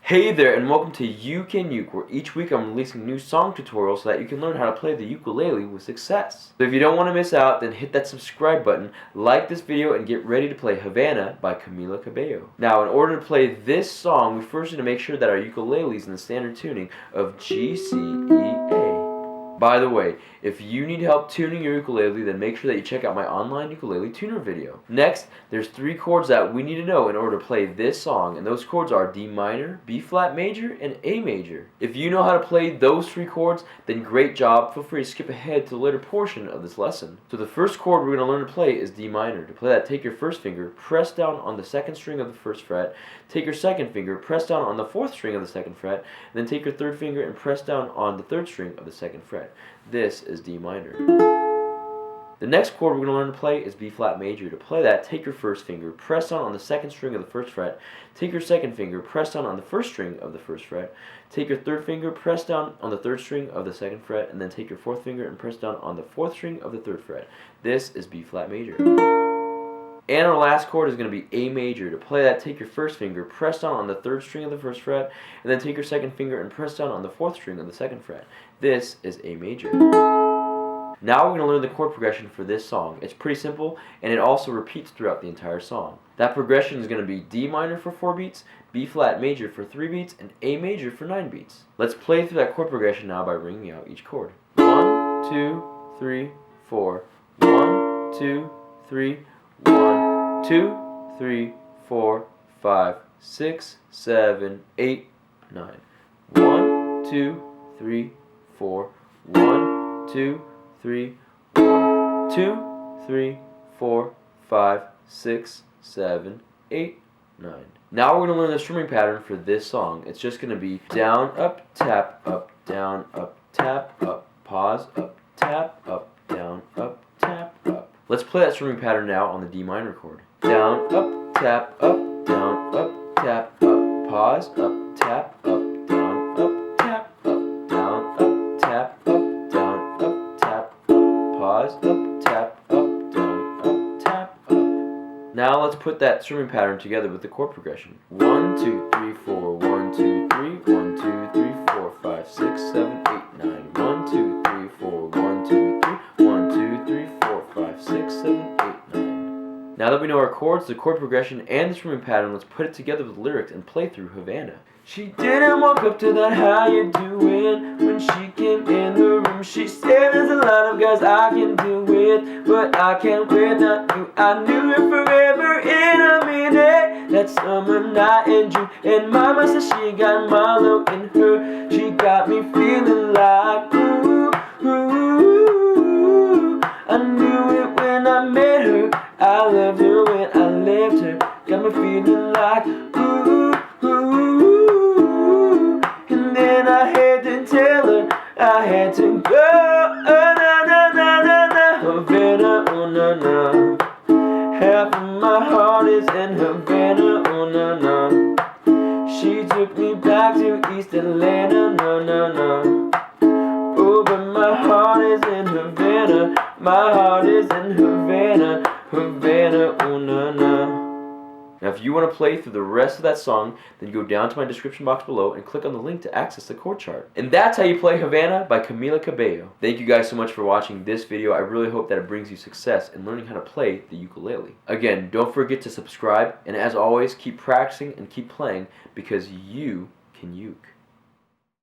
Hey there, and welcome to You Can Uke, where each week I'm releasing new song tutorials so that you can learn how to play the ukulele with success. So if you don't want to miss out, then hit that subscribe button, like this video, and get ready to play Havana by Camila Cabello. Now, in order to play this song, we first need to make sure that our ukulele is in the standard tuning of G, C, E, A. By the way, if you need help tuning your ukulele, then make sure that you check out my online ukulele tuner video. Next, there's 3 chords that we need to know in order to play this song, and those chords are D minor, B flat major, and A major. If you know how to play those 3 chords, then great job. Feel free to skip ahead to the later portion of this lesson. So the first chord we're going to learn to play is D minor. To play that, take your first finger, press down on the 2nd string of the 1st fret, take your 2nd finger, press down on the 4th string of the 2nd fret, and then take your 3rd finger and press down on the 3rd string of the 2nd fret. This is D minor. The next chord we're going to learn to play is B flat major. To play that, take your first finger, press down on the 2nd string of the 1st fret, take your 2nd finger, press down on the 1st string of the 1st fret, take your 3rd finger, press down on the 3rd string of the 2nd fret, and then take your 4th finger and press down on the 4th string of the 3rd fret. This is B flat major. And our last chord is going to be A major. To play that, take your first finger, press down on the 3rd string of the 1st fret, and then take your 2nd finger and press down on the 4th string of the 2nd fret. This is A major. Now we're going to learn the chord progression for this song. It's pretty simple, and it also repeats throughout the entire song. That progression is going to be D minor for 4 beats, B flat major for 3 beats, and A major for 9 beats. Let's play through that chord progression now by ringing out each chord. 1, 2, 3, 4. 1, 2, 3, 1, 2, 3, 4, 5, 6, 7, 8, 9. 1, 2, 3, 4. 1, 2, 3, 1, 2, 3, 4, 5, 6, 7, 8, 9. Now we're going to learn the strumming pattern for this song. It's just going to be down, up, tap, up, pause, up, tap, up, down, up, tap, up. Let's play that strumming pattern now on the D minor chord. Down, up, tap, up, down, up, tap, up, pause, up, tap, up, down, up, tap, up, down, up, tap, up, down, up, tap, up, pause, up, tap, up, down, up, tap, up. Now let's put that strumming pattern together with the chord progression. 1, 2, 3, 4, 1, 2, 3, 1, 2, 3, 4, 5, 6, 7, 8, 9. 1, 2, 3, 4, 1, 2, 3, 1, 2, 3, 4, 5, 6, 7, 8, 9. Now that we know our chords, the chord progression, and the strumming pattern, let's put it together with the lyrics and play through Havana. She didn't walk up to that "how you doing" when she came in the room. She said there's a lot of guys I can deal with, but I can't without you. I knew it forever in a minute. That summer night in June, and Mama said she got Marlowe in her. She got me feeling like ooh, ooh. I knew it when I met her. I loved her when I left her. Got me feeling like ooh, ooh. And then I had to tell her I had to go. Na na na na na, Havana, oh na na. Half of my heart is in Havana, oh na na. She took me back to East Atlanta, na na na. Oh, but my heart is in Havana. My heart is in Havana, Havana, oh na na. Now if you want to play through the rest of that song, then go down to my description box below and click on the link to access the chord chart. And that's how you play Havana by Camila Cabello. Thank you guys so much for watching this video. I really hope that it brings you success in learning how to play the ukulele. Again, don't forget to subscribe, and as always, keep practicing and keep playing because you can uke.